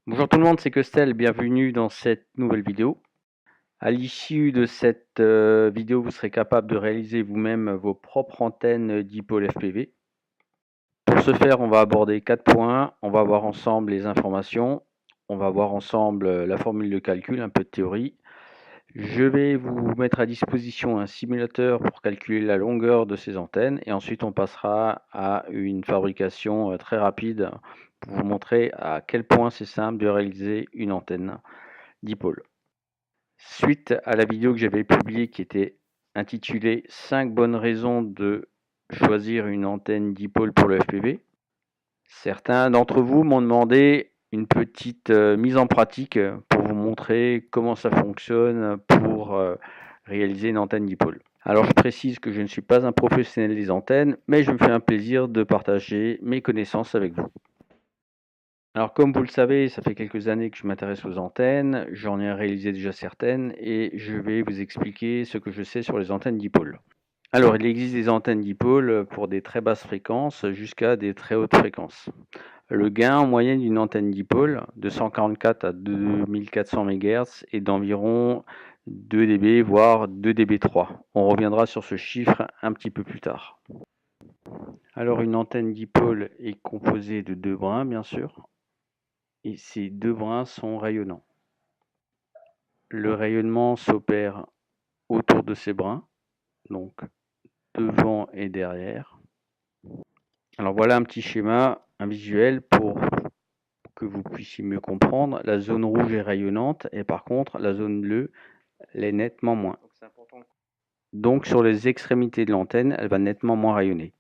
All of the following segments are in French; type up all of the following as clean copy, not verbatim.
Bonjour tout le monde, c'est Costel, bienvenue dans cette nouvelle vidéo. À l'issue de cette vidéo, vous serez capable de réaliser vous-même vos propres antennes dipôle FPV. Pour ce faire, on va aborder 4 points. On va voir ensemble les informations, on va voir ensemble la formule de calcul, un peu de théorie. Je vais vous mettre à disposition un simulateur pour calculer la longueur de ces antennes et ensuite on passera à une fabrication très rapide pour vous montrer à quel point c'est simple de réaliser une antenne dipôle. Suite à la vidéo que j'avais publiée qui était intitulée 5 bonnes raisons de choisir une antenne dipôle pour le FPV, certains d'entre vous m'ont demandé une petite mise en pratique pour vous montrer comment ça fonctionne pour réaliser une antenne dipôle. Alors je précise que je ne suis pas un professionnel des antennes, mais je me fais un plaisir de partager mes connaissances avec vous. Alors comme vous le savez, ça fait quelques années que je m'intéresse aux antennes, j'en ai réalisé déjà certaines et je vais vous expliquer ce que je sais sur les antennes dipôle. Alors il existe des antennes dipôle pour des très basses fréquences jusqu'à des très hautes fréquences. Le gain en moyenne d'une antenne dipôle de 144 à 2400 MHz est d'environ 2 dB voire 2 dB3. On reviendra sur ce chiffre un petit peu plus tard. Alors une antenne dipôle est composée de 2 brins bien sûr. Et ces 2 brins sont rayonnants. Le rayonnement s'opère autour de ces brins, donc devant et derrière. Alors voilà un petit schéma, un visuel pour que vous puissiez mieux comprendre. La zone rouge est rayonnante et par contre la zone bleue l'est nettement moins. Donc sur les extrémités de l'antenne, elle va nettement moins rayonner.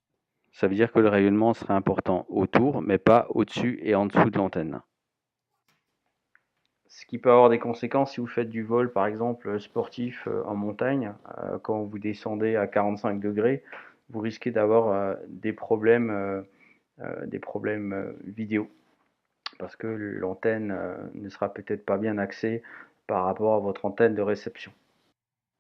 Ça veut dire que le rayonnement sera important autour, mais pas au-dessus et en dessous de l'antenne. Ce qui peut avoir des conséquences si vous faites du vol, par exemple, sportif en montagne. Quand vous descendez à 45 degrés, vous risquez d'avoir des problèmes vidéo. Parce que l'antenne ne sera peut-être pas bien axée par rapport à votre antenne de réception.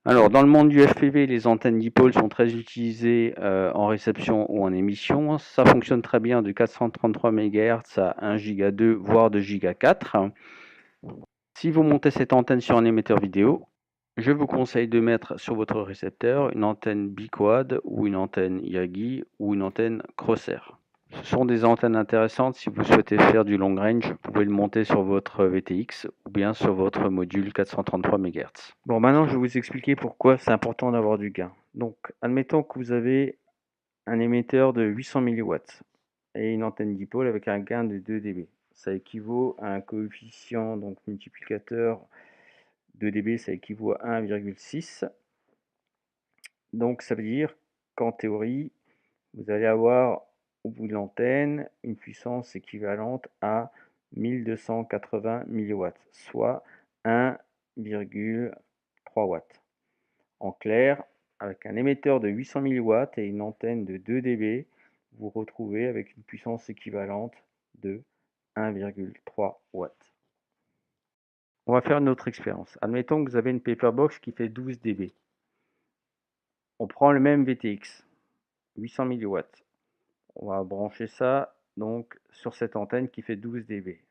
Alors, dans le monde du FPV, les antennes dipôle sont très utilisées en réception ou en émission. Ça fonctionne très bien de 433 MHz à 1 Giga 2, voire 2 Giga 4. Si vous montez cette antenne sur un émetteur vidéo, je vous conseille de mettre sur votre récepteur une antenne biquad ou une antenne Yagi ou une antenne Crosshair. Ce sont des antennes intéressantes si vous souhaitez faire du long range, vous pouvez le monter sur votre VTX ou bien sur votre module 433 MHz. Bon, maintenant je vais vous expliquer pourquoi c'est important d'avoir du gain. Donc, admettons que vous avez un émetteur de 800 mW et une antenne dipôle avec un gain de 2 dB. Ça équivaut à un coefficient donc multiplicateur 2 dB, ça équivaut à 1,6. Donc ça veut dire qu'en théorie, vous allez avoir au bout de l'antenne une puissance équivalente à 1280 mW, soit 1,3 watts. En clair, avec un émetteur de 800 mW et une antenne de 2 dB, vous retrouvez avec une puissance équivalente de 1,3 watts. On va faire une autre expérience. Admettons que vous avez une paperbox qui fait 12 dB. On prend le même VTX, 800 mW. On va brancher ça donc sur cette antenne qui fait 12 dB.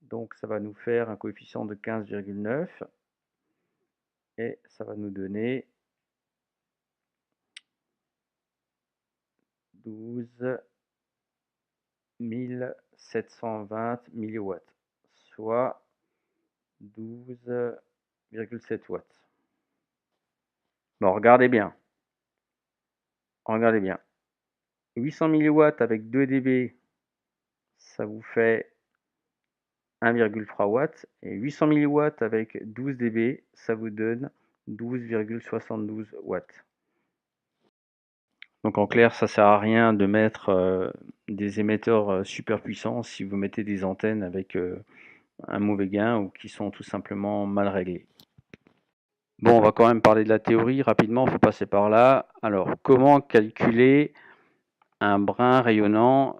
Donc ça va nous faire un coefficient de 15,9 et ça va nous donner 12 720 mW, soit 12,7 watts. Bon, regardez bien. Regardez bien. 800 mW avec 2 dB, ça vous fait 1,3 watts. Et 800 mW avec 12 dB, ça vous donne 12,72 watts. Donc en clair, ça sert à rien de mettre des émetteurs super puissants si vous mettez des antennes avec un mauvais gain ou qui sont tout simplement mal réglées. Bon, on va quand même parler de la théorie rapidement, il faut passer par là. Alors, comment calculer un brin rayonnant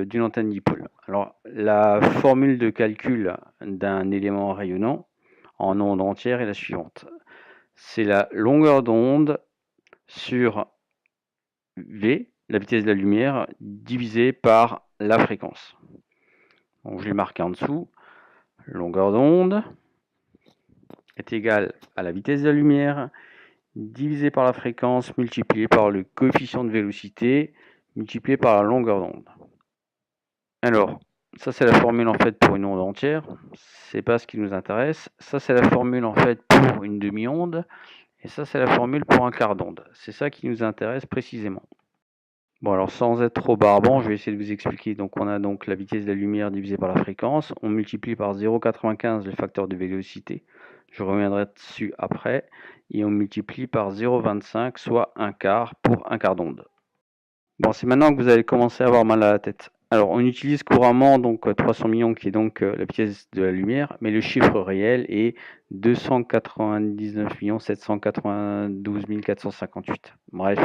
d'une antenne dipôle? Alors, la formule de calcul d'un élément rayonnant en onde entière est la suivante. C'est la longueur d'onde sur V, la vitesse de la lumière, divisée par la fréquence. Donc, je l'ai marqué en dessous. longueur d'onde est égale à la vitesse de la lumière divisé par la fréquence multiplié par le coefficient de vélocité multiplié par la longueur d'onde. Alors, ça c'est la formule en fait pour une onde entière, c'est pas ce qui nous intéresse. Ça c'est la formule en fait pour une demi-onde, et ça c'est la formule pour un quart d'onde. C'est ça qui nous intéresse précisément. Bon, alors sans être trop barbant, je vais essayer de vous expliquer. Donc on a donc la vitesse de la lumière divisée par la fréquence, on multiplie par 0,95 le facteur de vélocité, je reviendrai dessus après, et on multiplie par 0,25, soit un quart pour un quart d'onde. Bon, c'est maintenant que vous allez commencer à avoir mal à la tête. Alors, on utilise couramment donc 300 millions qui est donc la vitesse de la lumière, mais le chiffre réel est 299 792 458. Bref,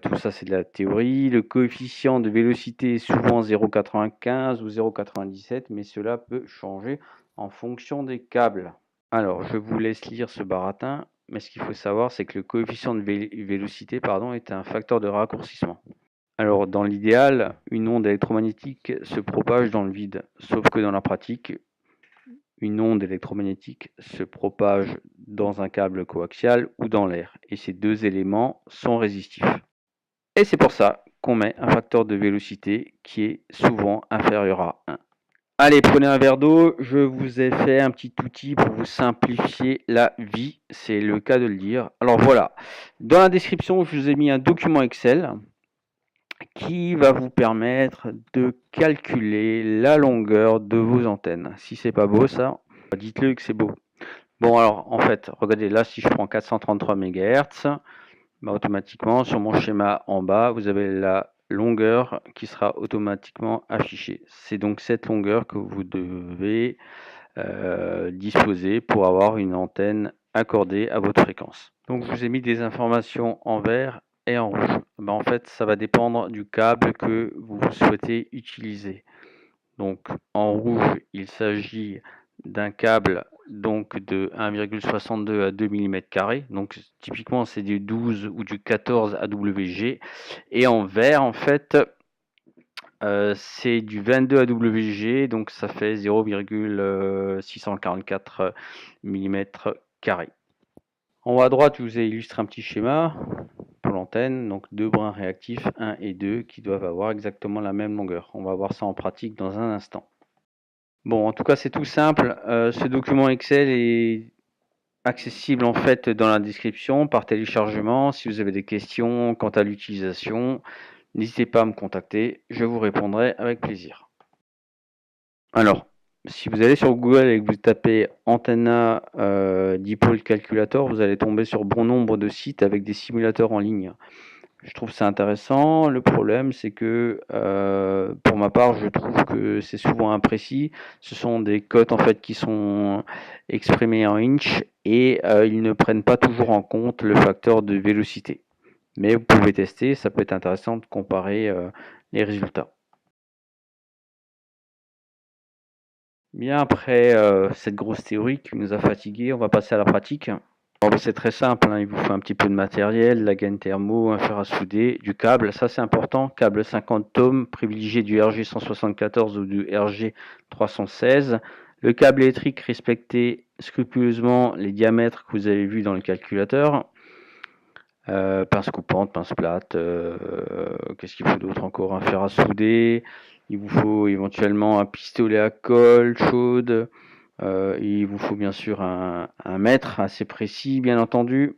tout ça c'est de la théorie. Le coefficient de vélocité est souvent 0,95 ou 0,97, mais cela peut changer en fonction des câbles. Alors, je vous laisse lire ce baratin, mais ce qu'il faut savoir, c'est que le coefficient de vélocité est un facteur de raccourcissement. Alors, dans l'idéal, une onde électromagnétique se propage dans le vide, sauf que dans la pratique, une onde électromagnétique se propage dans un câble coaxial ou dans l'air, et ces deux éléments sont résistifs. Et c'est pour ça qu'on met un facteur de vélocité qui est souvent inférieur à 1. Allez, prenez un verre d'eau, je vous ai fait un petit outil pour vous simplifier la vie, c'est le cas de le dire. Alors voilà, dans la description, je vous ai mis un document Excel qui va vous permettre de calculer la longueur de vos antennes. Si c'est pas beau ça, dites-le que c'est beau. Bon alors, en fait, regardez là, si je prends 433 MHz, automatiquement sur mon schéma en bas, vous avez la longueur qui sera automatiquement affichée. C'est donc cette longueur que vous devez disposer pour avoir une antenne accordée à votre fréquence. Donc je vous ai mis des informations en vert et en rouge. En fait, ça va dépendre du câble que vous souhaitez utiliser. Donc en rouge, il s'agit d'un câble donc de 1,62 à 2 mm². Donc typiquement c'est du 12 ou du 14 AWG. Et en vert, en fait, c'est du 22 AWG, donc ça fait 0,644 mm². En haut à droite, je vous ai illustré un petit schéma pour l'antenne, donc deux brins réactifs 1 et 2 qui doivent avoir exactement la même longueur. On va voir ça en pratique dans un instant. Bon, en tout cas, c'est tout simple. Ce document Excel est accessible en fait dans la description par téléchargement. Si vous avez des questions quant à l'utilisation, n'hésitez pas à me contacter, je vous répondrai avec plaisir. Alors, si vous allez sur Google et que vous tapez Antenna Dipole Calculator, vous allez tomber sur bon nombre de sites avec des simulateurs en ligne. Je trouve ça intéressant. Le problème, c'est que pour ma part, je trouve que c'est souvent imprécis. Ce sont des cotes en fait qui sont exprimées en inch et ils ne prennent pas toujours en compte le facteur de vélocité. Mais vous pouvez tester, ça peut être intéressant de comparer les résultats. Bien, après cette grosse théorie qui nous a fatigués, on va passer à la pratique. C'est très simple, hein, il vous faut un petit peu de matériel, la gaine thermo, un fer à souder, du câble, ça c'est important, câble 50 ohms, privilégié du RG174 ou du RG316. Le câble électrique, respectez scrupuleusement les diamètres que vous avez vus dans le calculateur. Pince coupante, pince plate, qu'est-ce qu'il faut d'autre encore? Un fer à souder, il vous faut éventuellement un pistolet à colle chaude, il vous faut bien sûr un mètre assez précis, bien entendu.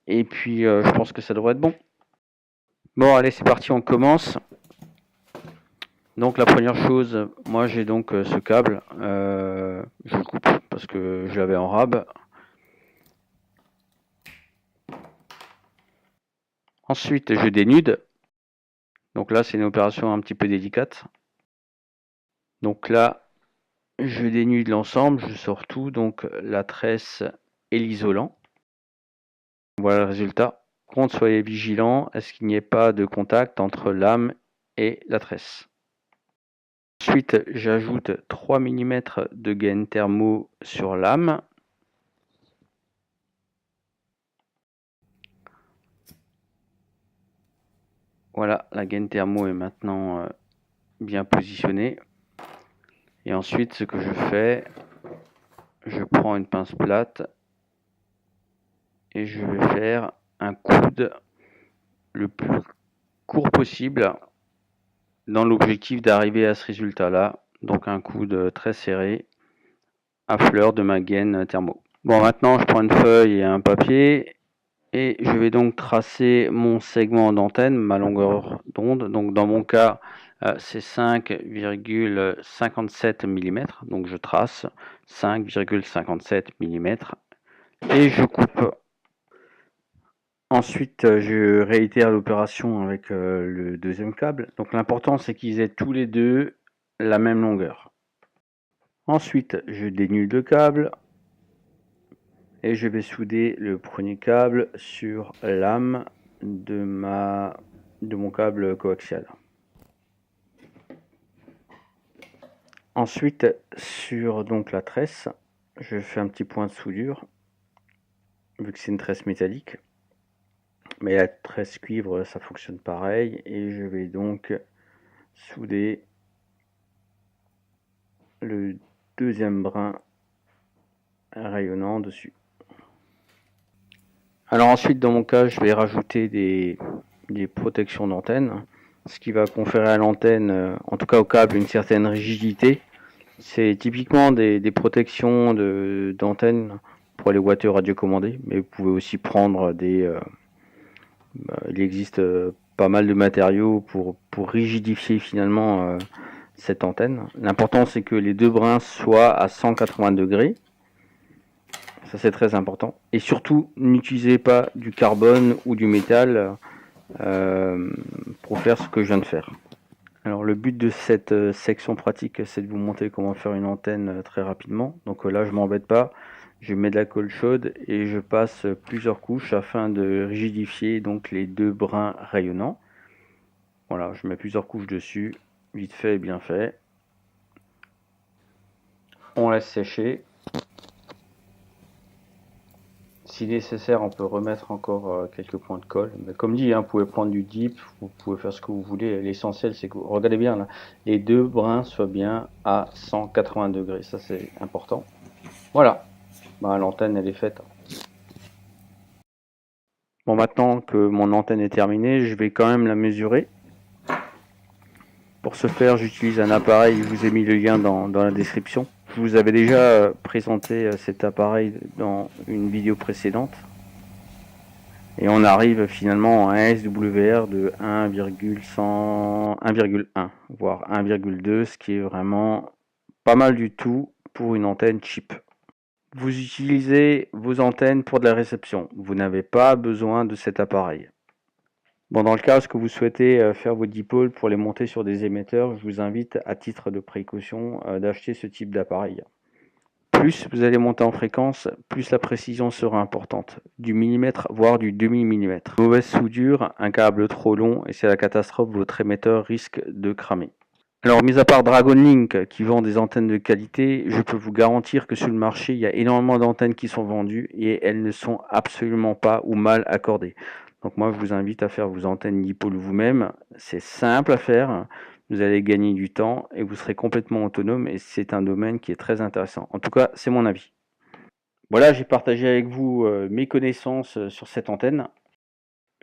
Et puis, je pense que ça devrait être bon. Bon, allez, c'est parti, on commence. Donc, la première chose, moi j'ai donc ce câble. Je le coupe parce que je l'avais en rab. Ensuite, je dénude. Donc là, c'est une opération un petit peu délicate. Donc là, je dénude l'ensemble, je sors tout, donc la tresse et l'isolant. Voilà le résultat. Contre, soyez vigilant à ce qu'il n'y ait pas de contact entre lame et la tresse. Ensuite, j'ajoute 3 mm de gaine thermo sur lame. Voilà, la gaine thermo est maintenant bien positionnée. Et ensuite, ce que je fais, je prends une pince plate et je vais faire un coude le plus court possible dans l'objectif d'arriver à ce résultat-là. Donc un coude très serré à fleur de ma gaine thermo. Bon, maintenant je prends une feuille et un papier et je vais donc tracer mon segment d'antenne, ma longueur d'onde. Donc dans mon cas, c'est 5,57 mm. Donc je trace 5,57 mm et je coupe. Ensuite, je réitère l'opération avec le deuxième câble. Donc l'important, c'est qu'ils aient tous les deux la même longueur. Ensuite, je dénule le câble et je vais souder le premier câble sur l'âme de mon câble coaxial. Ensuite, sur donc la tresse, je fais un petit point de soudure, vu que c'est une tresse métallique. Mais la tresse cuivre, ça fonctionne pareil. Et je vais donc souder le deuxième brin rayonnant dessus. Alors ensuite, dans mon cas, je vais rajouter des protections d'antenne, ce qui va conférer à l'antenne, en tout cas au câble, une certaine rigidité. C'est typiquement des protections d'antenne pour les boîtiers radiocommandés, mais vous pouvez aussi prendre il existe pas mal de matériaux pour rigidifier finalement cette antenne. L'important, c'est que les deux brins soient à 180 degrés. Ça, c'est très important. Et surtout, n'utilisez pas du carbone ou du métal pour faire ce que je viens de faire. Alors, le but de cette section pratique, c'est de vous montrer comment faire une antenne très rapidement. Donc là, je m'embête pas. Je mets de la colle chaude et je passe plusieurs couches afin de rigidifier donc les deux brins rayonnants. Voilà, je mets plusieurs couches dessus, vite fait et bien fait. On laisse sécher. Si nécessaire, on peut remettre encore quelques points de colle. Mais comme dit, vous pouvez prendre du dip, vous pouvez faire ce que vous voulez. L'essentiel, c'est que vous regardez bien là, les deux brins soient bien à 180 degrés. Ça, c'est important. Voilà, l'antenne, elle est faite. Bon, maintenant que mon antenne est terminée, je vais quand même la mesurer. Pour ce faire, j'utilise un appareil, je vous ai mis le lien dans la description. Je vous avais déjà présenté cet appareil dans une vidéo précédente. Et on arrive finalement à un SWR de 1,1, voire 1,2, ce qui est vraiment pas mal du tout pour une antenne cheap. Vous utilisez vos antennes pour de la réception. Vous n'avez pas besoin de cet appareil. Bon, dans le cas où vous souhaitez faire vos dipôles pour les monter sur des émetteurs, je vous invite à titre de précaution d'acheter ce type d'appareil. Plus vous allez monter en fréquence, plus la précision sera importante, du millimètre voire du demi-millimètre. Mauvaise soudure, un câble trop long et c'est la catastrophe, votre émetteur risque de cramer. Alors, mis à part Dragon Link qui vend des antennes de qualité, je peux vous garantir que sur le marché, il y a énormément d'antennes qui sont vendues et elles ne sont absolument pas ou mal accordées. Donc moi, je vous invite à faire vos antennes dipôles vous-même. C'est simple à faire. Vous allez gagner du temps et vous serez complètement autonome et c'est un domaine qui est très intéressant. En tout cas, c'est mon avis. Voilà, j'ai partagé avec vous mes connaissances sur cette antenne.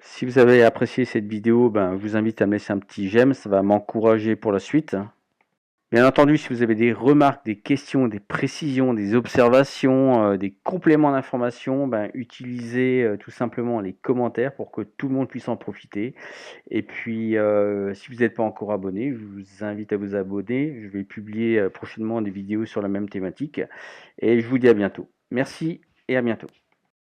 Si vous avez apprécié cette vidéo, je vous invite à me laisser un petit j'aime, ça va m'encourager pour la suite. Bien entendu, si vous avez des remarques, des questions, des précisions, des observations, des compléments d'informations, utilisez tout simplement les commentaires pour que tout le monde puisse en profiter. Et puis, si vous n'êtes pas encore abonné, je vous invite à vous abonner. Je vais publier prochainement des vidéos sur la même thématique. Et je vous dis à bientôt. Merci et à bientôt.